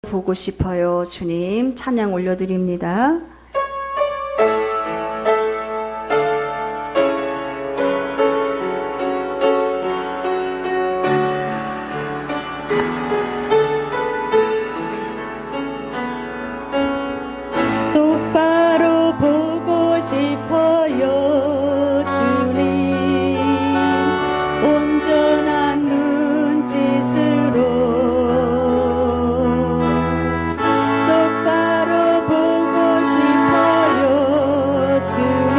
보고 싶어요. 주님 찬양 올려드립니다. 똑바로 보고 싶어요. 주님 온전한 눈짓으로 똑바로 보고 싶어요. 주님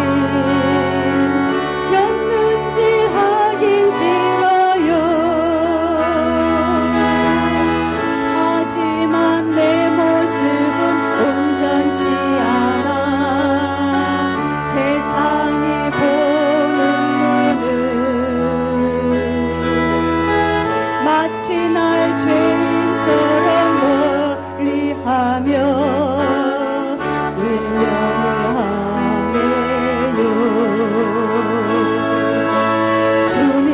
겼는지 하긴 싫어요. 하지만 내 모습은 온전치 않아. 세상이 보는 눈은 마치 날 죄인처럼 멀리하며 외면을 하네요. 주님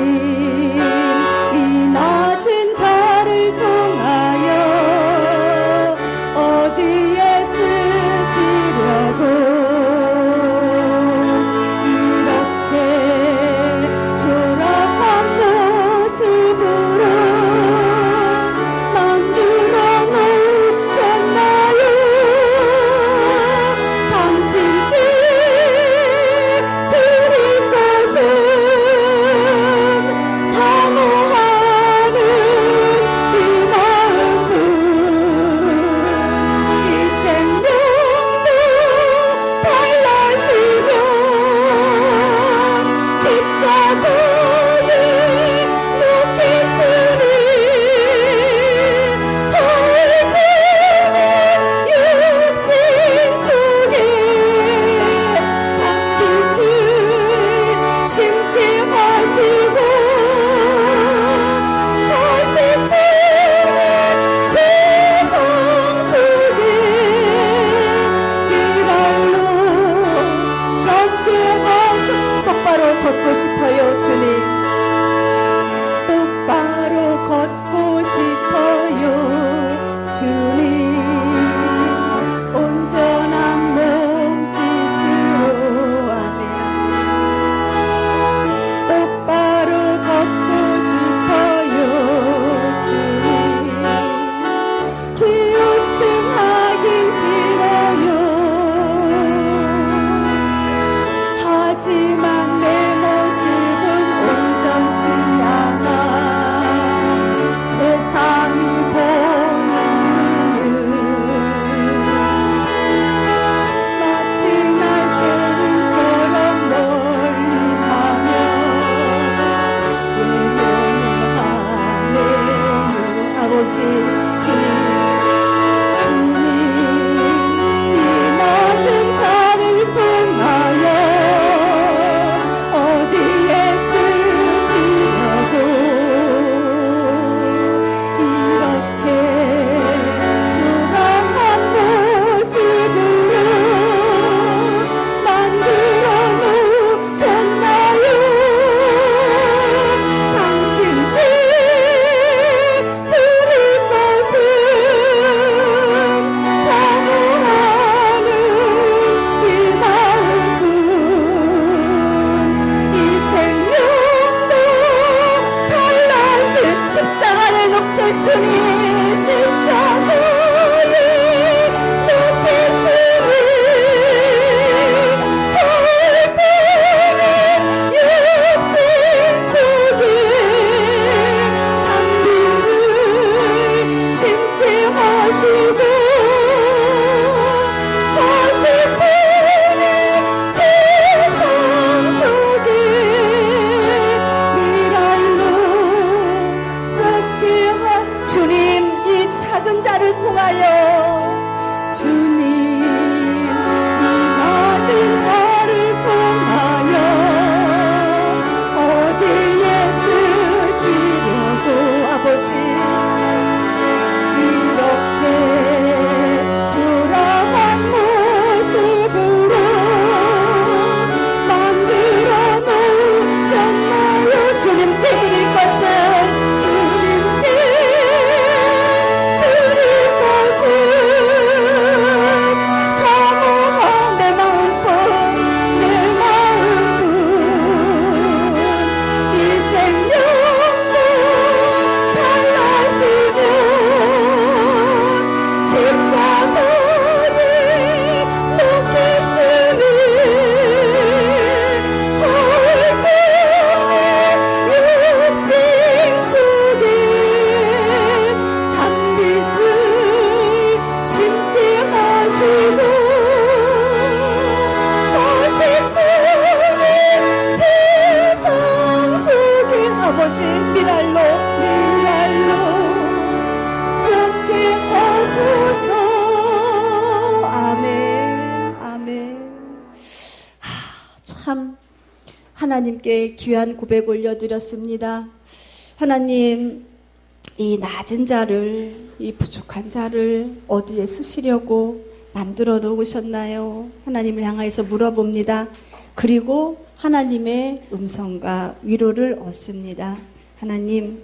이 낮은 자를 통하여 어디에 쓰시려고 이렇게 초라한 모습으로 만들어 놓으셨나요? 당신께 드릴 것은 사모하는 이 마음뿐. 이 생명도 달라시면 십자가에 묻겠으니 얼마나 육신 속에 잔빛을 심게 하시고 다시 보는 세상 속에 미랄로 썩게 하소. 똑바로 걷고 싶어요. 주님 똑바로 걷고 싶어요. 주님 온전한 몸짓으로 아멘. 똑바로 걷고 싶어요. 주님 기웃등하긴 싫어요. 하지만 내 모습은 온전치 않아. 세상이 보는 눈은 마치 날 죄인처럼 멀리하며 외면을 하네요. 아버지 주님 이 낮은 자를 통하여 어디에 쓰시려고 이렇게 초라한 모습으로 만들어 놓으셨나요? 당신께 드릴 것은 사모하는 이 마음뿐. 이 생명도 달라신 십자가를 놓겠으니 십자가에 놓겠으니 얼마나 육신 속에 잔빛을 심게 하시고 다시 보는 세상 속에 미랄로 썩게 하. 주님 이 작은 자를 통하여 주님 이 낮은 자를 통하여 어디에 쓰시려고 아버지 이렇게 초라한 모습으로 만들어 놓으셨나요? 주님께 드릴 것은 주님께 드릴 것은 하나님께 귀한 고백 올려드렸습니다. 하나님, 이 낮은 자를, 이 부족한 자를 어디에 쓰시려고 만들어 놓으셨나요? 하나님을 향해서 물어봅니다. 그리고 하나님의 음성과 위로를 얻습니다. 하나님,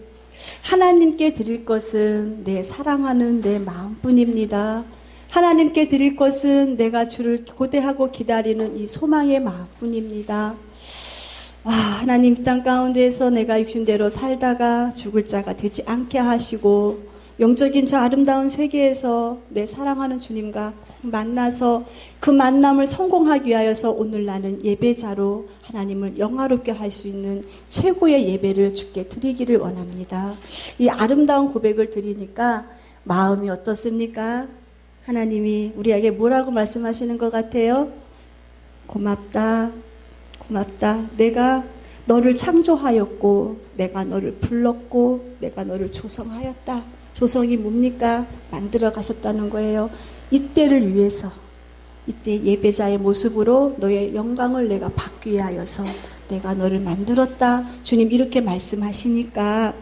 하나님께 드릴 것은 내 사랑하는 내 마음뿐입니다. 하나님께 드릴 것은 내가 주를 고대하고 기다리는 이 소망의 마음뿐입니다. 하나님, 이 땅 가운데에서 내가 육신대로 살다가 죽을 자가 되지 않게 하시고 영적인 저 아름다운 세계에서 내 사랑하는 주님과 만나서 그 만남을 성공하기 위하여서 오늘 나는 예배자로 하나님을 영화롭게 할 수 있는 최고의 예배를 주께 드리기를 원합니다. 이 아름다운 고백을 드리니까 마음이 어떻습니까? 하나님이 우리에게 뭐라고 말씀하시는 것 같아요? 고맙다. 고맙다. 내가 너를 창조하였고 내가 너를 불렀고 내가 너를 조성하였다. 조성이 뭡니까? 만들어 가셨다는 거예요. 이때를 위해서, 이때 예배자의 모습으로 너의 영광을 내가 받기 위하여서 내가 너를 만들었다. 주님 이렇게 말씀하시니까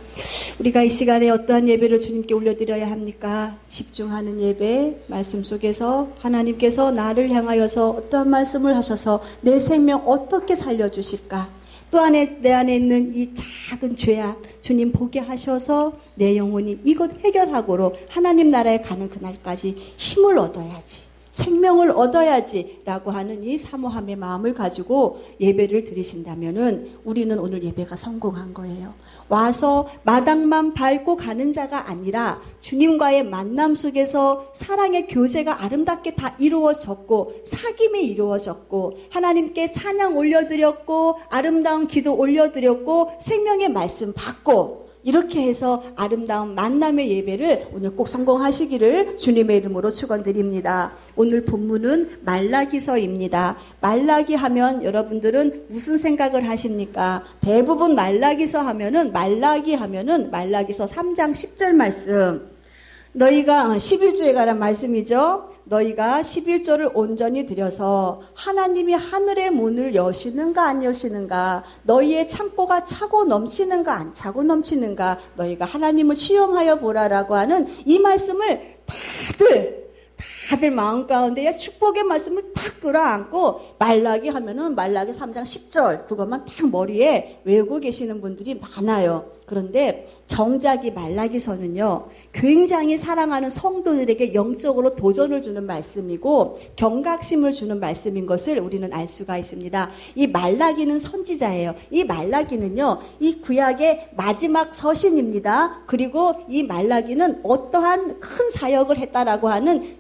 우리가 이 시간에 어떠한 예배를 주님께 올려드려야 합니까? 집중하는 예배, 말씀 속에서 하나님께서 나를 향하여서 어떠한 말씀을 하셔서 내 생명 어떻게 살려주실까? 또 내 안에 있는 이 작은 죄악 주님 보게 하셔서 내 영혼이 이것 해결하고로 하나님 나라에 가는 그날까지 힘을 얻어야지, 생명을 얻어야지 라고 하는 이 사모함의 마음을 가지고 예배를 드리신다면은 우리는 오늘 예배가 성공한 거예요. 와서 마당만 밟고 가는 자가 아니라 주님과의 만남 속에서 사랑의 교제가 아름답게 다 이루어졌고 사귐이 이루어졌고 하나님께 찬양 올려드렸고 아름다운 기도 올려드렸고 생명의 말씀 받고 이렇게 해서 아름다운 만남의 예배를 오늘 꼭 성공하시기를 주님의 이름으로 축원드립니다. 오늘 본문은 말라기서입니다. 말라기 하면 여러분들은 무슨 생각을 하십니까? 대부분 말라기서 하면은 말라기서 3장 10절 말씀. 너희가 11조에 관한 말씀이죠. 너희가 11조를 온전히 드려서 하나님이 하늘의 문을 여시는가 안 여시는가, 너희의 창고가 차고 넘치는가 안 차고 넘치는가, 너희가 하나님을 시험하여 보라라고 하는 이 말씀을 다들 마음 가운데에 축복의 말씀을 탁 끌어안고 말라기 하면은 말라기 3장 10절 그것만 딱 머리에 외우고 계시는 분들이 많아요. 그런데 정작 이 말라기서는요, 굉장히 사랑하는 성도들에게 영적으로 도전을 주는 말씀이고 경각심을 주는 말씀인 것을 우리는 알 수가 있습니다. 이 말라기는 선지자예요. 이 말라기는요, 이 구약의 마지막 서신입니다. 그리고 이 말라기는 어떠한 큰 사역을 했다라고 하는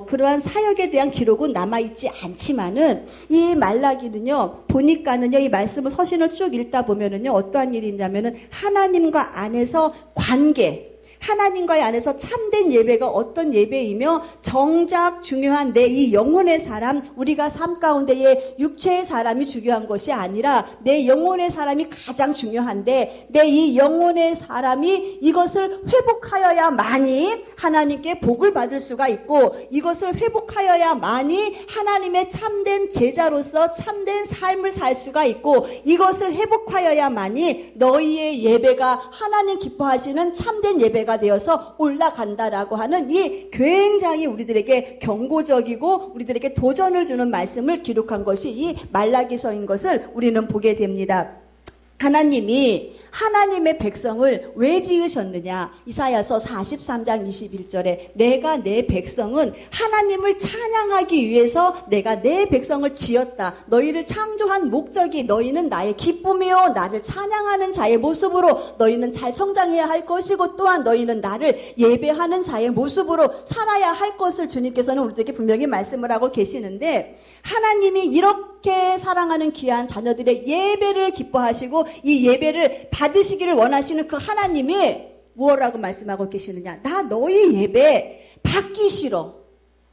그러한 사역에 대한 기록은 남아있지 않지만은 이 말라기는요, 보니까는요, 이 말씀을 서신을 쭉 읽다 보면은요, 어떠한 일이 있냐면은 하나님과 안에서 관계, 하나님과의 안에서 참된 예배가 어떤 예배이며 정작 중요한 내 이 영혼의 사람, 우리가 삶 가운데의 육체의 사람이 중요한 것이 아니라 내 영혼의 사람이 가장 중요한데 내 이 영혼의 사람이 이것을 회복하여야만이 하나님께 복을 받을 수가 있고 이것을 회복하여야만이 하나님의 참된 제자로서 참된 삶을 살 수가 있고 이것을 회복하여야만이 너희의 예배가 하나님 기뻐하시는 참된 예배가 되어서 올라간다라고 하는 이 굉장히 우리들에게 경고적이고 우리들에게 도전을 주는 말씀을 기록한 것이 이 말라기서인 것을 우리는 보게 됩니다. 하나님이 하나님의 백성을 왜 지으셨느냐? 이사야서 43장 21절에 내가 내 백성은 하나님을 찬양하기 위해서 내가 내 백성을 지었다. 너희를 창조한 목적이 너희는 나의 기쁨이요 나를 찬양하는 자의 모습으로 너희는 잘 성장해야 할 것이고 또한 너희는 나를 예배하는 자의 모습으로 살아야 할 것을 주님께서는 우리들에게 분명히 말씀을 하고 계시는데 하나님이 이렇게 사랑하는 귀한 자녀들의 예배를 기뻐하시고 이 예배를 받으시기를 원하시는 그 하나님이 뭐라고 말씀하고 계시느냐? 나 너희 예배 받기 싫어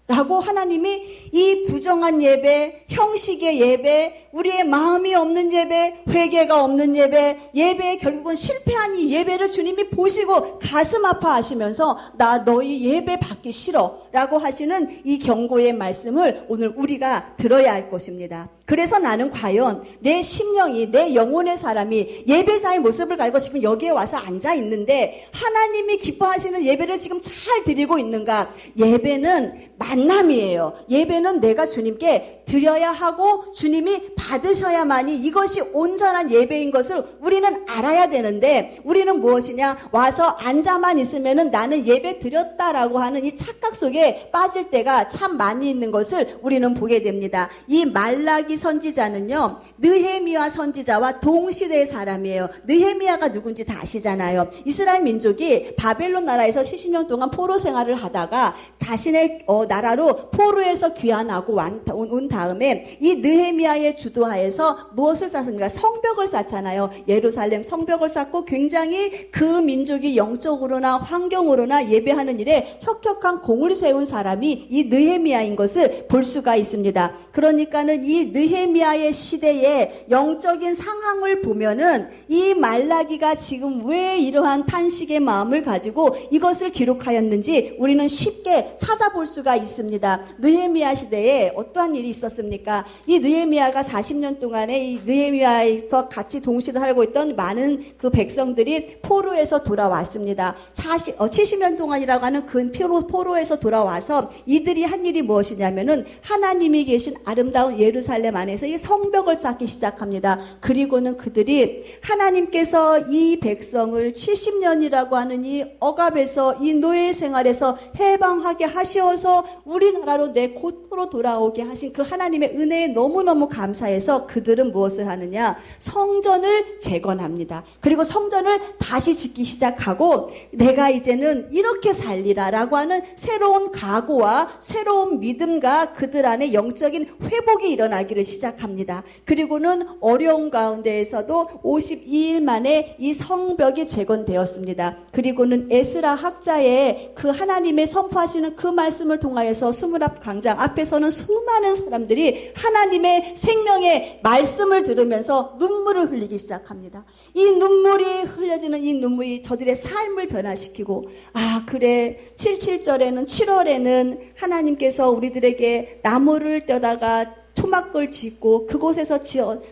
라고 하나님이 이 부정한 예배, 형식의 예배, 우리의 마음이 없는 예배, 회개가 없는 예배, 예배에 결국은 실패한 이 예배를 주님이 보시고 가슴 아파하시면서 나 너희 예배 받기 싫어 라고 하시는 이 경고의 말씀을 오늘 우리가 들어야 할 것입니다. 그래서 나는 과연 내 심령이, 내 영혼의 사람이 예배자의 모습을 가지고 지금 여기에 와서 앉아 있는데 하나님이 기뻐하시는 예배를 지금 잘 드리고 있는가? 예배는 만남이에요. 예배는 내가 주님께 드려야 하고 주님이 받으셔야만이 이것이 온전한 예배인 것을 우리는 알아야 되는데, 우리는 무엇이냐? 와서 앉아만 있으면은 나는 예배 드렸다라고 하는 이 착각 속에 빠질 때가 참 많이 있는 것을 우리는 보게 됩니다. 이 말라기 선지자는요, 느헤미야 선지자와 동시대의 사람이에요. 느헤미야가 누군지 다 아시잖아요. 이스라엘 민족이 바벨론 나라에서 70년 동안 포로 생활을 하다가 자신의 나라로 포로에서 귀환하고 온 다음에 이 느헤미야의 주도하에서 무엇을 쌓습니까? 성벽을 쌓잖아요. 예루살렘 성벽을 쌓고 굉장히 그 민족이 영적으로나 환경으로나 예배하는 일에 혁혁한 공을 세운 사람이 이 느헤미야인 것을 볼 수가 있습니다. 그러니까는 이 느헤미야의 시대의 영적인 상황을 보면은 이 말라기가 지금 왜 이러한 탄식의 마음을 가지고 이것을 기록하였는지 우리는 쉽게 찾아볼 수가 있습니다. 느헤미야 시대에 어떠한 일이 있었습니까? 이 느헤미야가 40년 동안에 이 느헤미야에서 같이 동시에 살고 있던 많은 그 백성들이 포로에서 돌아왔습니다. 70년 동안이라고 하는 그 포로에서 돌아와서 이들이 한 일이 무엇이냐면은 하나님이 계신 아름다운 예루살렘 안에서 이 성벽을 쌓기 시작합니다. 그리고는 그들이 하나님께서 이 백성을 70년이라고 하는 이 억압에서 이 노예 생활에서 해방하게 하시어서 우리나라로 내 고토로 돌아오게 하신 그 하나님의 은혜에 너무너무 감사해서 그들은 무엇을 하느냐? 성전을 재건합니다. 그리고 성전을 다시 짓기 시작하고 내가 이제는 이렇게 살리라 라고 하는 새로운 각오와 새로운 믿음과 그들 안에 영적인 회복이 일어나기를 시작합니다. 그리고는 어려운 가운데에서도 52일 만에 이 성벽이 재건되었습니다. 그리고는 에스라 학자의 그 하나님의 선포하시는 그 말씀을 통하여서 수문앞 광장 앞에서는 수많은 사람들이 하나님의 생명의 말씀을 들으면서 눈물을 흘리기 시작합니다. 이 눈물이 흘려지는 이 눈물이 저들의 삶을 변화시키고, 아 그래 77절에는 7월에는 하나님께서 우리들에게 나무를 떼다가 토막을 짓고 그곳에서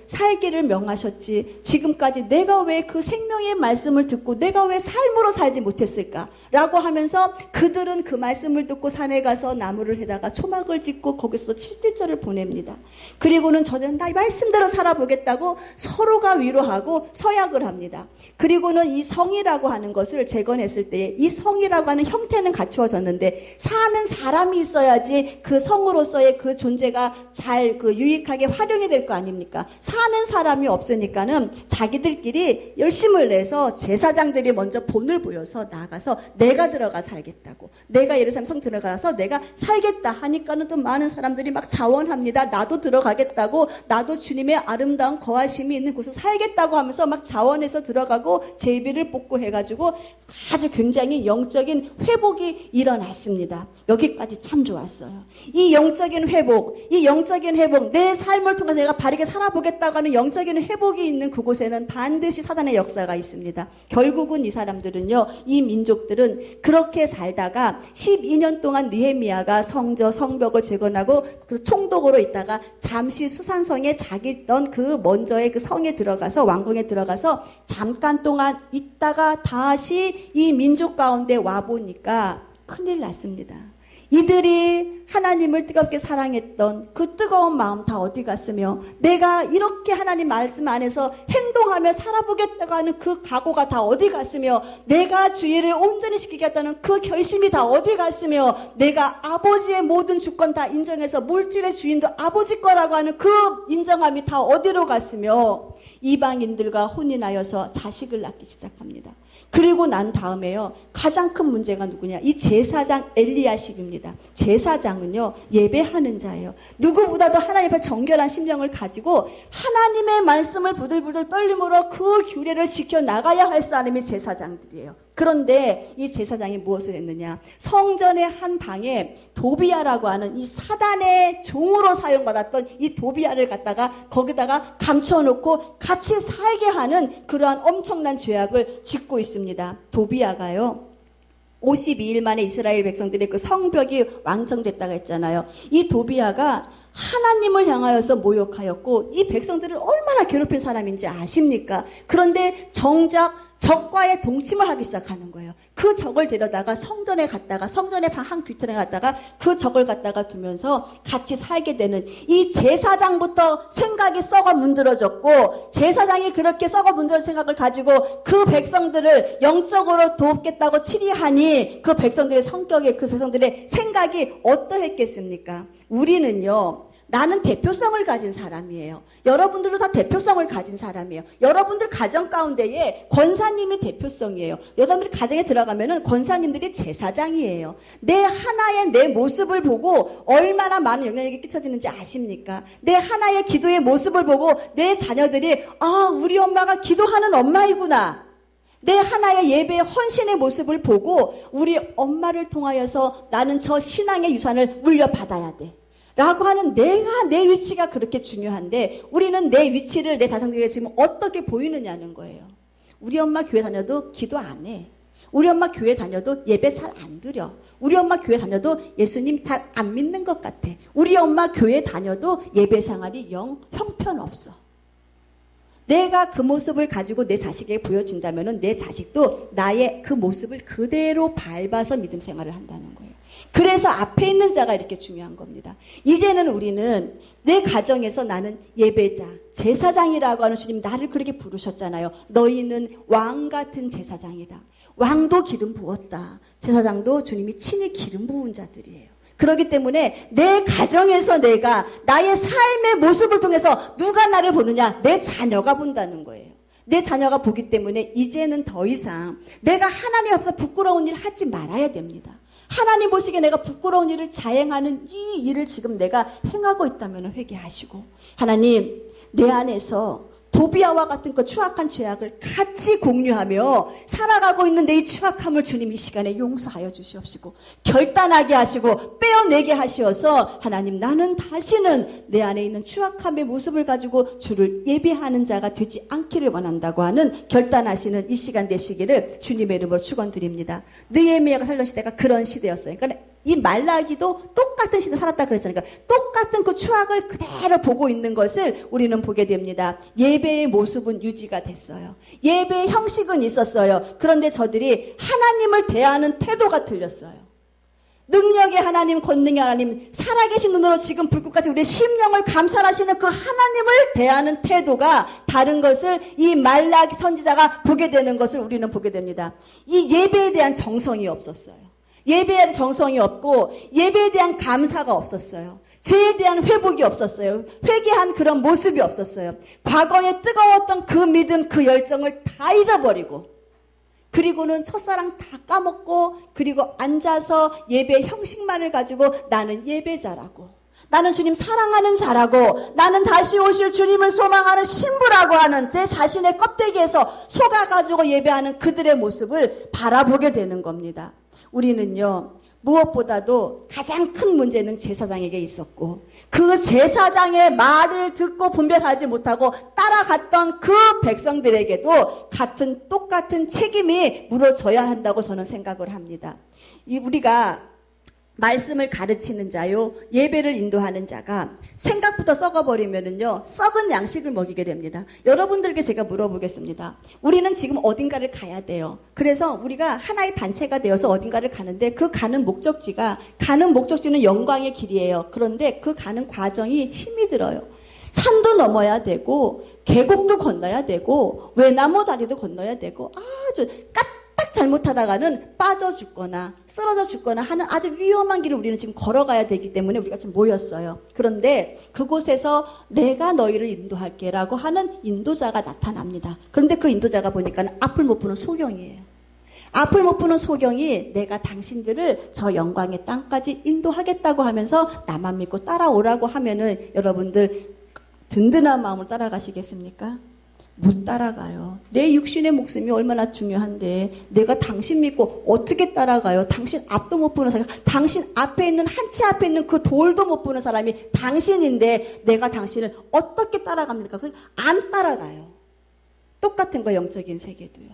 살기를 명하셨지. 지금까지 내가 왜 그 생명의 말씀을 듣고 내가 왜 삶으로 살지 못했을까? 라고 하면서 그들은 그 말씀을 듣고 산에 가서 나무를 해다가 초막을 짓고 거기서 7일절을 보냅니다. 그리고는 저는 다 이 말씀대로 살아보겠다고 서로가 위로하고 서약을 합니다. 그리고는 이 성이라고 하는 것을 재건했을 때 이 성이라고 하는 형태는 갖추어졌는데 사는 사람이 있어야지 그 성으로서의 그 존재가 잘 유익하게 활용이 될 거 아닙니까? 사는 사람이 없으니까는 자기들끼리 열심을 내서 제사장들이 먼저 본을 보여서 나가서 내가 들어가 살겠다고, 내가 예루살렘 성 들어가서 내가 살겠다 하니까는 또 많은 사람들이 막 자원합니다. 나도 들어가겠다고, 나도 주님의 아름다운 거하심이 있는 곳에 살겠다고 하면서 막 자원해서 들어가고 제비를 뽑고 해가지고 아주 굉장히 영적인 회복이 일어났습니다. 여기까지 참 좋았어요. 이 영적인 회복, 내 삶을 통해서 내가 바르게 살아보겠다고 하는 영적인 회복이 있는 그곳에는 반드시 사단의 역사가 있습니다. 결국은 이 사람들은요, 이 민족들은 그렇게 살다가 12년 동안 느헤미야가 성벽을 재건하고 그 총독으로 있다가 잠시 수산성에 자기 있던 그 먼저의 그 성에 들어가서 왕궁에 들어가서 잠깐 동안 있다가 다시 이 민족 가운데 와보니까 큰일 났습니다. 이들이 하나님을 뜨겁게 사랑했던 그 뜨거운 마음 다 어디 갔으며, 내가 이렇게 하나님 말씀 안에서 행동하며 살아보겠다고 하는 그 각오가 다 어디 갔으며, 내가 주의를 온전히 시키겠다는 그 결심이 다 어디 갔으며, 내가 아버지의 모든 주권 다 인정해서 물질의 주인도 아버지 거라고 하는 그 인정함이 다 어디로 갔으며, 이방인들과 혼인하여서 자식을 낳기 시작합니다. 그리고 난 다음에요, 가장 큰 문제가 누구냐? 이 제사장 엘리야십입니다. 제사장은요, 예배하는 자예요. 누구보다도 하나님 앞에 정결한 심령을 가지고 하나님의 말씀을 부들부들 떨림으로 그 규례를 지켜나가야 할 사람이 제사장들이에요. 그런데 이 제사장이 무엇을 했느냐? 성전의 한 방에 도비야라고 하는 이 사단의 종으로 사용받았던 이 도비야를 갖다가 거기다가 감춰놓고 같이 살게 하는 그러한 엄청난 죄악을 짓고 있습니다. 도비야가요, 52일 만에 이스라엘 백성들의 그 성벽이 완성됐다고 했잖아요. 이 도비아가 하나님을 향하여서 모욕하였고 이 백성들을 얼마나 괴롭힌 사람인지 아십니까? 그런데 정작 적과의 동침을 하기 시작하는 거예요. 그 적을 데려다가 성전에 갔다가 성전의 방 한 귀퉁에 갔다가 그 적을 갖다가 두면서 같이 살게 되는 이 제사장부터 생각이 썩어 문드러졌고 제사장이 그렇게 썩어 문드러진 생각을 가지고 그 백성들을 영적으로 돕겠다고 치리하니 그 백성들의 성격이 그 백성들의 생각이 어떠했겠습니까? 우리는요. 나는 대표성을 가진 사람이에요. 여러분들도 다 대표성을 가진 사람이에요. 여러분들 가정 가운데에 권사님이 대표성이에요. 여러분들이 가정에 들어가면은 권사님들이 제사장이에요. 내 모습을 보고 얼마나 많은 영향력이 끼쳐지는지 아십니까? 내 하나의 기도의 모습을 보고 내 자녀들이 우리 엄마가 기도하는 엄마이구나. 내 하나의 예배의 헌신의 모습을 보고 우리 엄마를 통하여서 나는 저 신앙의 유산을 물려받아야 돼. 라고 하는 내 위치가 그렇게 중요한데 우리는 내 위치를 내 자성들에게 지금 어떻게 보이느냐는 거예요. 우리 엄마 교회 다녀도 기도 안 해. 우리 엄마 교회 다녀도 예배 잘 안 드려. 우리 엄마 교회 다녀도 예수님 잘 안 믿는 것 같아. 우리 엄마 교회 다녀도 예배 생활이 영 형편없어. 내가 그 모습을 가지고 내 자식에게 보여준다면 내 자식도 나의 그 모습을 그대로 밟아서 믿음 생활을 한다는 거예요. 그래서 앞에 있는 자가 이렇게 중요한 겁니다. 이제는 우리는 내 가정에서 나는 예배자, 제사장이라고 하는 주님 나를 그렇게 부르셨잖아요. 너희는 왕 같은 제사장이다. 왕도 기름 부었다. 제사장도 주님이 친히 기름 부은 자들이에요. 그렇기 때문에 내 가정에서 내가 나의 삶의 모습을 통해서 누가 나를 보느냐? 내 자녀가 본다는 거예요. 내 자녀가 보기 때문에 이제는 더 이상 내가 하나님 앞에서 부끄러운 일 하지 말아야 됩니다. 하나님 보시기에 내가 부끄러운 일을 자행하는 이 일을 지금 내가 행하고 있다면 회개하시고 하나님 내 안에서 도비아와 같은 그 추악한 죄악을 같이 공유하며 살아가고 있는 내 이 추악함을 주님 이 시간에 용서하여 주시옵시고 결단하게 하시고 빼어내게 하시어서 하나님 나는 다시는 내 안에 있는 추악함의 모습을 가지고 주를 예배하는 자가 되지 않기를 원한다고 하는 결단하시는 이 시간 되시기를 주님의 이름으로 축원드립니다. 느헤미야가 살던 시대가 그런 시대였어요. 그러니까 이 말라기도 똑같은 시대 살았다 그랬잖아요. 그러니까 똑같은 그 추악을 그대로 보고 있는 것을 우리는 보게 됩니다. 예배의 모습은 유지가 됐어요. 예배의 형식은 있었어요. 그런데 저들이 하나님을 대하는 태도가 틀렸어요. 능력의 하나님, 권능의 하나님, 살아계신 눈으로 지금 불꽃같이 우리의 심령을 감찰하시는 그 하나님을 대하는 태도가 다른 것을 이 말라기 선지자가 보게 되는 것을 우리는 보게 됩니다. 이 예배에 대한 정성이 없었어요. 예배에 대한 정성이 없고 예배에 대한 감사가 없었어요. 죄에 대한 회복이 없었어요. 회개한 그런 모습이 없었어요. 과거에 뜨거웠던 그 믿음, 그 열정을 다 잊어버리고 그리고는 첫사랑 다 까먹고 그리고 앉아서 예배 형식만을 가지고 나는 예배자라고 나는 주님 사랑하는 자라고 나는 다시 오실 주님을 소망하는 신부라고 하는 제 자신의 껍데기에서 속아가지고 예배하는 그들의 모습을 바라보게 되는 겁니다. 우리는요 무엇보다도 가장 큰 문제는 제사장에게 있었고 그 제사장의 말을 듣고 분별하지 못하고 따라갔던 그 백성들에게도 똑같은 책임이 물어져야 한다고 저는 생각을 합니다. 우리가 말씀을 가르치는 자요 예배를 인도하는 자가 생각부터 썩어버리면은요 썩은 양식을 먹이게 됩니다. 여러분들께 제가 물어보겠습니다. 우리는 지금 어딘가를 가야 돼요. 그래서 우리가 하나의 단체가 되어서 어딘가를 가는데 그 가는 목적지는 영광의 길이에요. 그런데 그 가는 과정이 힘이 들어요. 산도 넘어야 되고 계곡도 건너야 되고 외나무 다리도 건너야 되고 아주 딱 잘못하다가는 빠져 죽거나 쓰러져 죽거나 하는 아주 위험한 길을 우리는 지금 걸어가야 되기 때문에 우리가 좀 모였어요. 그런데 그곳에서 내가 너희를 인도할게 라고 하는 인도자가 나타납니다. 그런데 그 인도자가 보니까 앞을 못 보는 소경이에요. 앞을 못 보는 소경이 내가 당신들을 저 영광의 땅까지 인도하겠다고 하면서 나만 믿고 따라오라고 하면은 여러분들 든든한 마음으로 따라가시겠습니까? 못 따라가요. 내 육신의 목숨이 얼마나 중요한데 내가 당신 믿고 어떻게 따라가요? 당신 앞도 못 보는 사람, 당신 앞에 있는 한치 앞에 있는 그 돌도 못 보는 사람이 당신인데 내가 당신을 어떻게 따라갑니까? 안 따라가요. 똑같은 거 영적인 세계도요.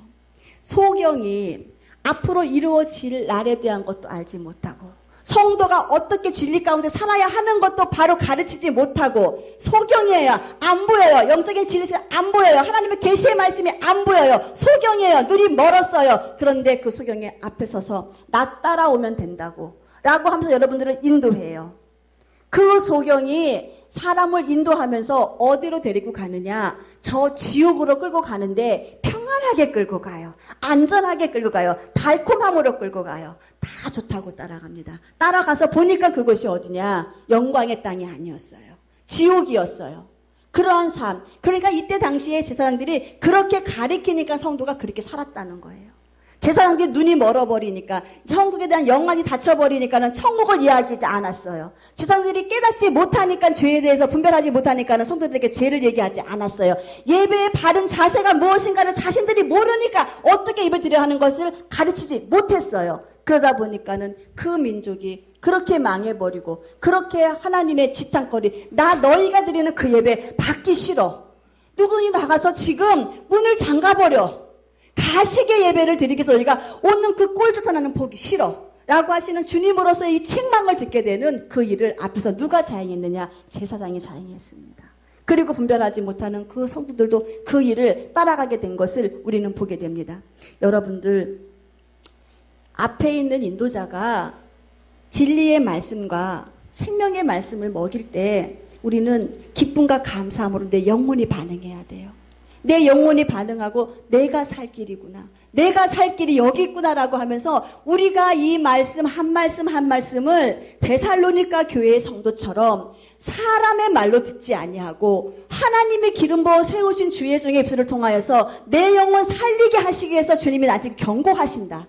소경이 앞으로 이루어질 날에 대한 것도 알지 못하고 성도가 어떻게 진리 가운데 살아야 하는 것도 바로 가르치지 못하고 소경이에요. 안 보여요. 영적인 진리가 안 보여요. 하나님의 계시의 말씀이 안 보여요. 소경이에요. 눈이 멀었어요. 그런데 그 소경의 앞에 서서 나 따라오면 된다고 라고 하면서 여러분들을 인도해요. 그 소경이 사람을 인도하면서 어디로 데리고 가느냐? 저 지옥으로 끌고 가는데 평안하게 끌고 가요. 안전하게 끌고 가요. 달콤함으로 끌고 가요. 다 좋다고 따라갑니다. 따라가서 보니까 그것이 어디냐? 영광의 땅이 아니었어요. 지옥이었어요. 그러한 삶. 그러니까 이때 당시에 제사장들이 그렇게 가리키니까 성도가 그렇게 살았다는 거예요. 제사장들이 눈이 멀어버리니까 천국에 대한 영안이 닫혀버리니까는 천국을 이야기하지 않았어요. 제사장들이 깨닫지 못하니까 죄에 대해서 분별하지 못하니까는 성도들에게 죄를 얘기하지 않았어요. 예배의 바른 자세가 무엇인가를 자신들이 모르니까 어떻게 예배 드려야 하는 것을 가르치지 못했어요. 그러다 보니까는 그 민족이 그렇게 망해버리고 그렇게 하나님의 지탄거리 나 너희가 드리는 그 예배 받기 싫어. 누구니 나가서 지금 문을 잠가버려. 가시게 예배를 드리기 위해서 너희가 오는 그 꼴조차 나는 보기 싫어 라고 하시는 주님으로서의 이 책망을 듣게 되는 그 일을 앞에서 누가 자행했느냐? 제사장이 자행했습니다. 그리고 분별하지 못하는 그 성도들도 그 일을 따라가게 된 것을 우리는 보게 됩니다. 여러분들 앞에 있는 인도자가 진리의 말씀과 생명의 말씀을 먹일 때 우리는 기쁨과 감사함으로 내 영혼이 반응해야 돼요. 내 영혼이 반응하고 내가 살 길이구나. 내가 살 길이 여기 있구나라고 하면서 우리가 이 말씀 한 말씀 한 말씀을 데살로니가 교회의 성도처럼 사람의 말로 듣지 아니하고 하나님의 기름 부어 세우신 주의 종의 입술을 통하여서 내 영혼 살리게 하시기 위해서 주님이 나한테 경고하신다.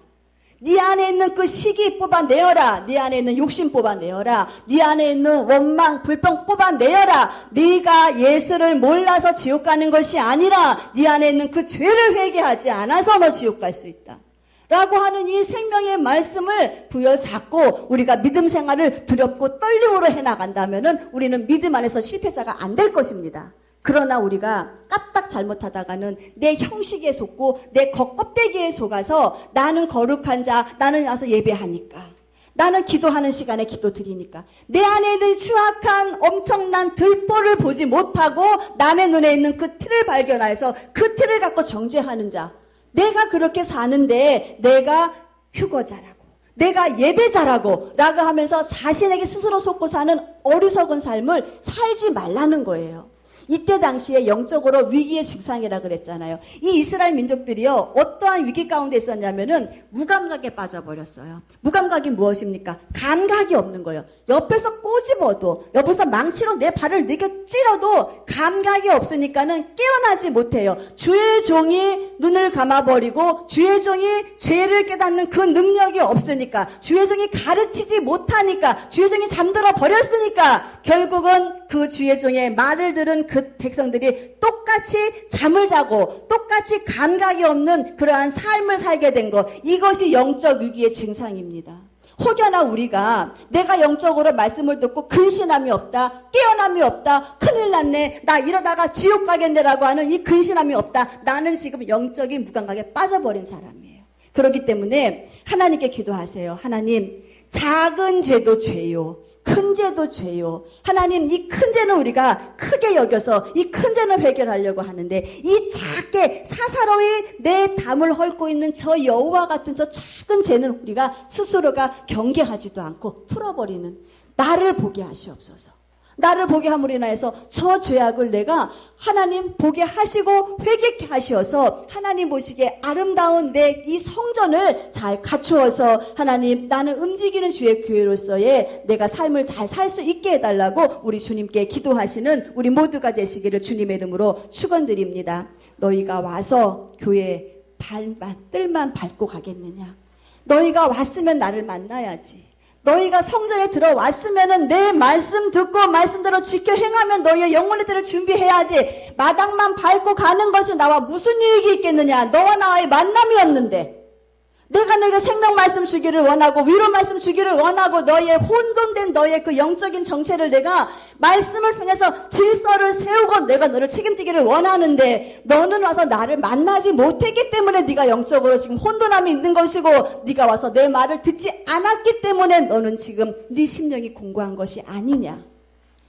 네 안에 있는 그 시기 뽑아내어라. 네 안에 있는 욕심 뽑아내어라. 네 안에 있는 원망, 불평 뽑아내어라. 네가 예수를 몰라서 지옥 가는 것이 아니라 네 안에 있는 그 죄를 회개하지 않아서 너 지옥 갈 수 있다. 라고 하는 이 생명의 말씀을 부여잡고 우리가 믿음 생활을 두렵고 떨림으로 해나간다면 우리는 믿음 안에서 실패자가 안 될 것입니다. 그러나 우리가 까딱 잘못하다가는 내 형식에 속고 내 겉껍데기에 속아서 나는 거룩한 자, 나는 와서 예배하니까, 나는 기도하는 시간에 기도 드리니까 내 안에 있는 추악한 엄청난 들보를 보지 못하고 남의 눈에 있는 그 틀을 발견해서 그 틀을 갖고 정죄하는 자, 내가 그렇게 사는데 내가 휴거자라고, 내가 예배자라고 라고 하면서 자신에게 스스로 속고 사는 어리석은 삶을 살지 말라는 거예요. 이때 당시에 영적으로 위기의 증상이라 그랬잖아요. 이 이스라엘 민족들이요, 어떠한 위기 가운데 있었냐면은 무감각에 빠져버렸어요. 무감각이 무엇입니까? 감각이 없는 거예요. 옆에서 꼬집어도, 옆에서 망치로 내 발을 내겨 찔러도 감각이 없으니까는 깨어나지 못해요. 주의 종이 눈을 감아버리고 주의 종이 죄를 깨닫는 그 능력이 없으니까, 주의 종이 가르치지 못하니까, 주의 종이 잠들어 버렸으니까 결국은 그 주의 종의 말을 들은 그 백성들이 똑같이 잠을 자고 똑같이 감각이 없는 그러한 삶을 살게 된 것, 이것이 영적 위기의 증상입니다. 혹여나 우리가 내가 영적으로 말씀을 듣고 근신함이 없다, 깨어남이 없다, 큰일 났네, 나 이러다가 지옥 가겠네라고 하는 이 근신함이 없다, 나는 지금 영적인 무감각에 빠져버린 사람이에요. 그렇기 때문에 하나님께 기도하세요. 하나님, 작은 죄도 죄요, 큰 죄도 죄요. 하나님, 이 큰 죄는 우리가 크게 여겨서 이 큰 죄는 해결하려고 하는데 이 작게 사사로이 내 담을 헐고 있는 저 여우와 같은 저 작은 죄는 우리가 스스로가 경계하지도 않고 풀어버리는 나를 보게 하시옵소서. 나를 보게 함으로 인하여서 저 죄악을 내가 하나님 보게 하시고 회개케 하시어서 하나님 보시기에 아름다운 내 이 성전을 잘 갖추어서 하나님, 나는 움직이는 주의 교회로서의 내가 삶을 잘 살 수 있게 해달라고 우리 주님께 기도하시는 우리 모두가 되시기를 주님의 이름으로 축원드립니다. 너희가 와서 교회 뜰만 밟고 가겠느냐? 너희가 왔으면 나를 만나야지. 너희가 성전에 들어왔으면은 내 말씀 듣고 말씀대로 지켜 행하면 너희의 영혼의 때를 준비해야지. 마당만 밟고 가는 것이 나와 무슨 유익이 있겠느냐? 너와 나와의 만남이 없는데, 내가 너에게 생명 말씀 주기를 원하고 위로 말씀 주기를 원하고 너의 혼돈된 너의 그 영적인 정체를 내가 말씀을 통해서 질서를 세우고 내가 너를 책임지기를 원하는데 너는 와서 나를 만나지 못했기 때문에 네가 영적으로 지금 혼돈함이 있는 것이고 네가 와서 내 말을 듣지 않았기 때문에 너는 지금 네 심령이 공고한 것이 아니냐.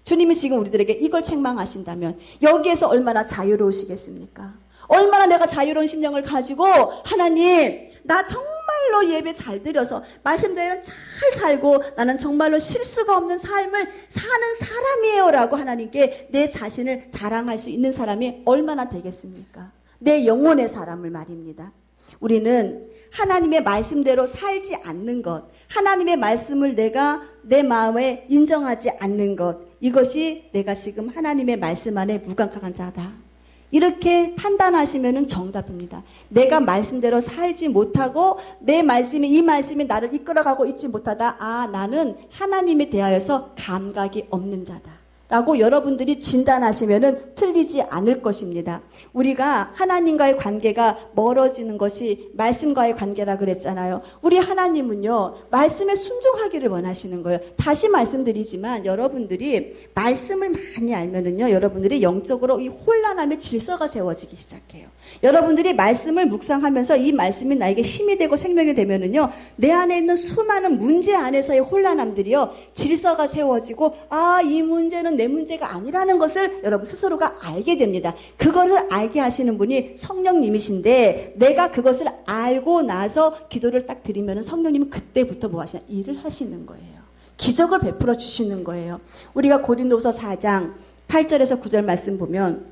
주님이 지금 우리들에게 이걸 책망하신다면 여기에서 얼마나 자유로우시겠습니까? 얼마나 내가 자유로운 심령을 가지고 하나님 나 정말로 예배 잘 드려서 말씀대로 잘 살고 나는 정말로 실수가 없는 삶을 사는 사람이에요 라고 하나님께 내 자신을 자랑할 수 있는 사람이 얼마나 되겠습니까? 내 영혼의 사람을 말입니다. 우리는 하나님의 말씀대로 살지 않는 것, 하나님의 말씀을 내가 내 마음에 인정하지 않는 것, 이것이 내가 지금 하나님의 말씀 안에 무감각한 자다. 이렇게 판단하시면 정답입니다. 내가 말씀대로 살지 못하고 내 말씀이 이 말씀이 나를 이끌어가고 있지 못하다. 아, 나는 하나님에 대하여서 감각이 없는 자다. 라고 여러분들이 진단하시면 틀리지 않을 것입니다. 우리가 하나님과의 관계가 멀어지는 것이 말씀과의 관계라 그랬잖아요. 우리 하나님은요, 말씀에 순종하기를 원하시는 거예요. 다시 말씀드리지만 여러분들이 말씀을 많이 알면은요, 여러분들이 영적으로 이 혼란함의 질서가 세워지기 시작해요. 여러분들이 말씀을 묵상하면서 이 말씀이 나에게 힘이 되고 생명이 되면은요, 내 안에 있는 수많은 문제 안에서의 혼란함들이요, 질서가 세워지고, 아, 이 문제는 내 문제가 아니라는 것을 여러분 스스로가 알게 됩니다. 그거를 알게 하시는 분이 성령님이신데 내가 그것을 알고 나서 기도를 딱 드리면 성령님은 그때부터 뭐 하시냐? 일을 하시는 거예요. 기적을 베풀어 주시는 거예요. 우리가 고린도서 4장 8절에서 9절 말씀 보면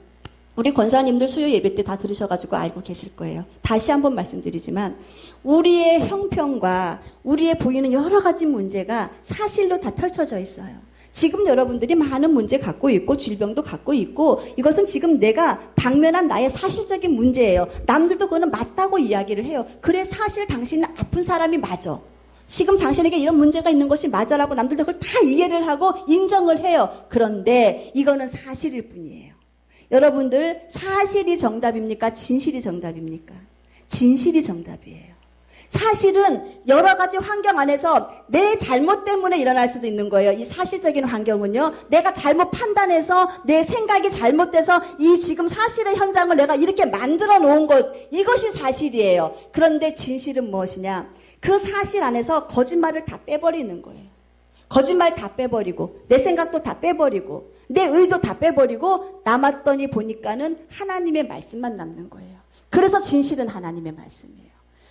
우리 권사님들 수요 예배 때 다 들으셔가지고 알고 계실 거예요. 다시 한번 말씀드리지만 우리의 형편과 우리의 보이는 여러 가지 문제가 사실로 다 펼쳐져 있어요. 지금 여러분들이 많은 문제 갖고 있고 질병도 갖고 있고 이것은 지금 내가 당면한 나의 사실적인 문제예요. 남들도 그거는 맞다고 이야기를 해요. 그래 사실 당신은 아픈 사람이 맞아. 지금 당신에게 이런 문제가 있는 것이 맞아라고 남들도 그걸 다 이해를 하고 인정을 해요. 그런데 이거는 사실일 뿐이에요. 여러분들 사실이 정답입니까? 진실이 정답입니까? 진실이 정답이에요. 사실은 여러 가지 환경 안에서 내 잘못 때문에 일어날 수도 있는 거예요. 이 사실적인 환경은요. 내가 잘못 판단해서 내 생각이 잘못돼서 이 지금 사실의 현장을 내가 이렇게 만들어 놓은 것, 이것이 사실이에요. 그런데 진실은 무엇이냐? 그 사실 안에서 거짓말을 다 빼버리는 거예요. 거짓말 다 빼버리고 내 생각도 다 빼버리고 내 의도 다 빼버리고 남았더니 보니까는 하나님의 말씀만 남는 거예요. 그래서 진실은 하나님의 말씀이에요.